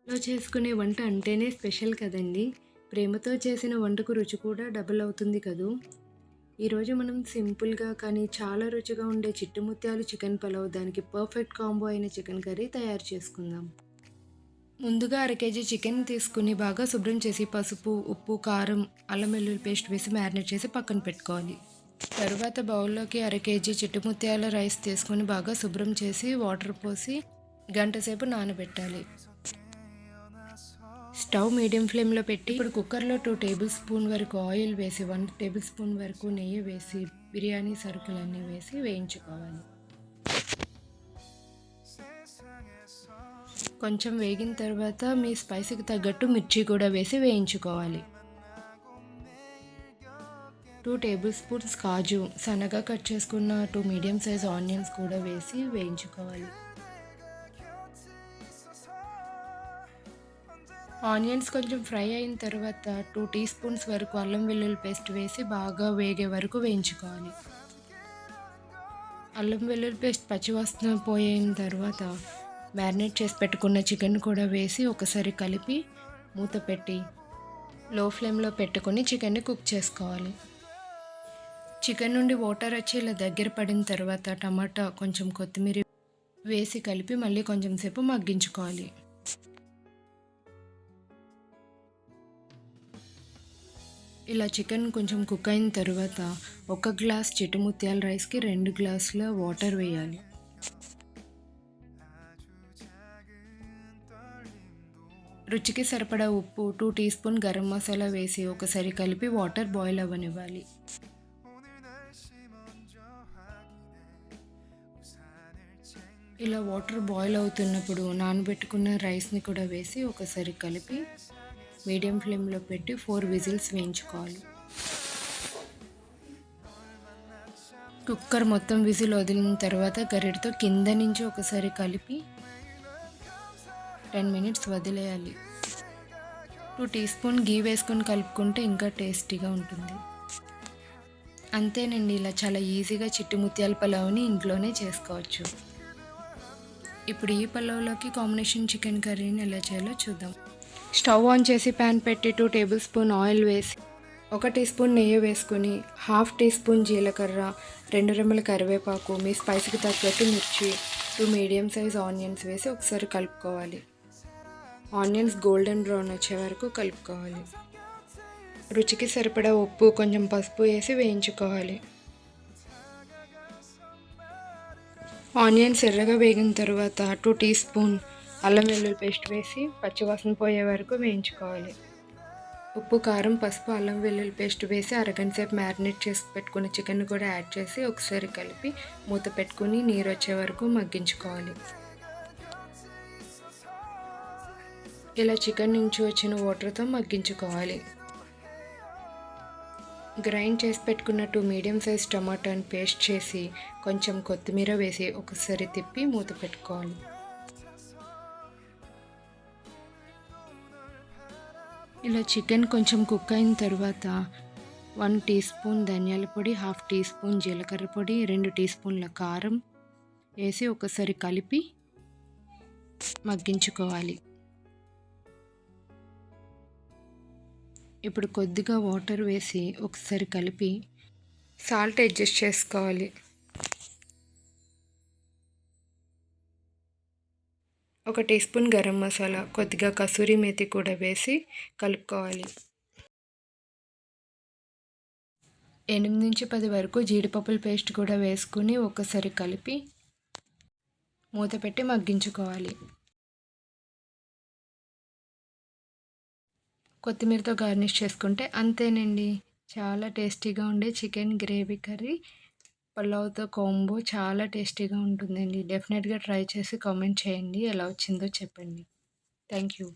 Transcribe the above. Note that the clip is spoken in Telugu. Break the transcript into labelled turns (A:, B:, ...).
A: ఇంట్లో చేసుకునే వంట అంటేనే స్పెషల్ కదండీ! ప్రేమతో చేసిన వంటకు రుచి కూడా డబుల్ అవుతుంది కదూ! ఈరోజు మనం సింపుల్‌గా కానీ చాలా రుచిగా ఉండే చిట్టుముత్యాలు చికెన్ పలావ్ దానికి పర్ఫెక్ట్ కాంబో అయిన చికెన్ కర్రీ తయారు చేసుకుందాం. ముందుగా అర కేజీ చికెన్ తీసుకుని బాగా శుభ్రం చేసి పసుపు, ఉప్పు, కారం, అల్లం వెల్లుల్లి పేస్ట్ వేసి మ్యారినేట్ చేసి పక్కన పెట్టుకోవాలి. తరువాత బౌల్లోకి అర కేజీ చిట్టుముత్యాల రైస్ తీసుకొని బాగా శుభ్రం చేసి వాటర్ పోసి గంట సేపు నానబెట్టాలి. స్టవ్ మీడియం ఫ్లేమ్‌లో పెట్టి ఇప్పుడు కుక్కర్‌లో 2 టేబుల్ స్పూన్ వరకు ఆయిల్ వేసి 1 టేబుల్ స్పూన్ వరకు నెయ్యి వేసి బిర్యానీ సరుకులన్నీ వేసి వేయించుకోవాలి. కొంచెం వేగిన తర్వాత మీ స్పైసీకి తగ్గట్టు మిర్చి కూడా వేసి వేయించుకోవాలి. 2 టేబుల్ స్పూన్స్ కాజు, సన్నగా కట్ చేసుకున్న 2 మీడియం సైజ్ ఆనియన్స్ కూడా వేసి వేయించుకోవాలి. ఆనియన్స్ కొంచెం ఫ్రై అయిన తర్వాత 2 టీ స్పూన్స్ వరకు అల్లం వెల్లుల్లి పేస్ట్ వేసి బాగా వేగే వరకు వేయించుకోవాలి. అల్లం వెల్లుల్లి పేస్ట్ పచ్చివాసన పోయిన తర్వాత మ్యారినేట్ చేసి పెట్టుకున్న చికెన్ కూడా వేసి ఒకసారి కలిపి మూత పెట్టి లో ఫ్లేమ్‌లో పెట్టుకొని చికెన్‌ని కుక్ చేసుకోవాలి. చికెన్ నుండి వాటర్ వచ్చి ఇలా దగ్గర పడిన తర్వాత టమాటా, కొంచెం కొత్తిమీర వేసి కలిపి మళ్ళీ కొంచెం సేపు మగ్గించుకోవాలి. ఇలా చికెన్ కొంచెం కుక్ అయిన తర్వాత 1 గ్లాస్ చిట్టుముత్యాల రైస్‌కి 2 గ్లాసుల వాటర్ వేయాలి. రుచికి సరిపడా ఉప్పు, 2 టీ స్పూన్ గరం మసాలా వేసి ఒకసారి కలిపి వాటర్ బాయిల్ అవ్వనివ్వాలి. ఇలా వాటర్ బాయిల్ అవుతున్నప్పుడు నానబెట్టుకున్న రైస్‌ని కూడా వేసి ఒకసారి కలిపి మీడియం ఫ్లేమ్‌లో పెట్టి 4 విజిల్స్ వేయించుకోవాలి. కుక్కర్ మొత్తం విజిల్ వదిలిన తర్వాత గరిటెతో కింద నుంచి ఒకసారి కలిపి 10 మినిట్స్ వదిలేయాలి. 2 టీ స్పూన్ ఘీ వేసుకొని కలుపుకుంటే ఇంకా టేస్టీగా ఉంటుంది. అంతేనండి, ఇలా చాలా ఈజీగా చిట్టుముత్యాల పలావ్‌ని ఇంట్లోనే చేసుకోవచ్చు. ఇప్పుడు ఈ పలావ్‌లోకి కాంబినేషన్ చికెన్ కర్రీని ఎలా చేయాలో చూద్దాం. స్టవ్ ఆన్ చేసి ప్యాన్ పెట్టి 2 టేబుల్ స్పూన్ ఆయిల్ వేసి 1 టీ స్పూన్ నెయ్యి వేసుకొని హాఫ్ టీ స్పూన్ జీలకర్ర, 2 రెమ్మల కరివేపాకు, మీ స్పైస్‌కి తగ్గట్టు మిర్చి, 2 మీడియం సైజ్ ఆనియన్స్ వేసి ఒకసారి కలుపుకోవాలి. ఆనియన్స్ గోల్డెన్ బ్రౌన్ వచ్చే వరకు కలుపుకోవాలి. రుచికి సరిపడా ఉప్పు, కొంచెం పసుపు వేసి వేయించుకోవాలి. ఆనియన్స్ ఎర్రగా వేగిన తర్వాత 2 టీ స్పూన్ అల్లం వెల్లుల్లి పేస్ట్ వేసి పచ్చివాసన పోయే వరకు వేయించుకోవాలి. ఉప్పు, కారం, పసుపు, అల్లం వెల్లుల్లి పేస్ట్ వేసి అరగంట సేపు మ్యారినేట్ చేసి పెట్టుకున్న చికెన్ కూడా యాడ్ చేసి ఒకసారి కలిపి మూత పెట్టుకుని నీరు వచ్చే వరకు మగ్గించుకోవాలి. ఇలా చికెన్ నుంచి వచ్చిన వాటర్తో మగ్గించుకోవాలి. గ్రైండ్ చేసి పెట్టుకున్న 2 మీడియం సైజ్ టమాటాని పేస్ట్ చేసి కొంచెం కొత్తిమీర వేసి ఒకసారి తిప్పి మూత పెట్టుకోవాలి. ఇలా చికెన్ కొంచెం కుక్ అయిన తర్వాత 1 టీ స్పూన్ ధనియాల పొడి, హాఫ్ టీ స్పూన్ జీలకర్ర పొడి, 2 టీ స్పూన్ల కారం వేసి ఒకసారి కలిపి మగ్గించుకోవాలి. ఇప్పుడు కొద్దిగా వాటర్ వేసి ఒకసారి కలిపి సాల్ట్ అడ్జస్ట్ చేసుకోవాలి. 1 టీ స్పూన్ గరం మసాలా, కొద్దిగా కసూరి మేతి కూడా వేసి కలుపుకోవాలి. 8-10 వరకు జీడిపప్పుల పేస్ట్ కూడా వేసుకుని ఒకసారి కలిపి మూత పెట్టి మగ్గించుకోవాలి. కొత్తిమీరతో గార్నిష్ చేసుకుంటే అంతేనండి, చాలా టేస్టీగా ఉండే చికెన్ గ్రేవీ కర్రీ పలావ్తో కాంబో చాలా టేస్టీగా ఉంటుందండి. డెఫినెట్గా ట్రై చేసి కామెంట్ చేయండి, ఎలా వచ్చిందో చెప్పండి. Thank you.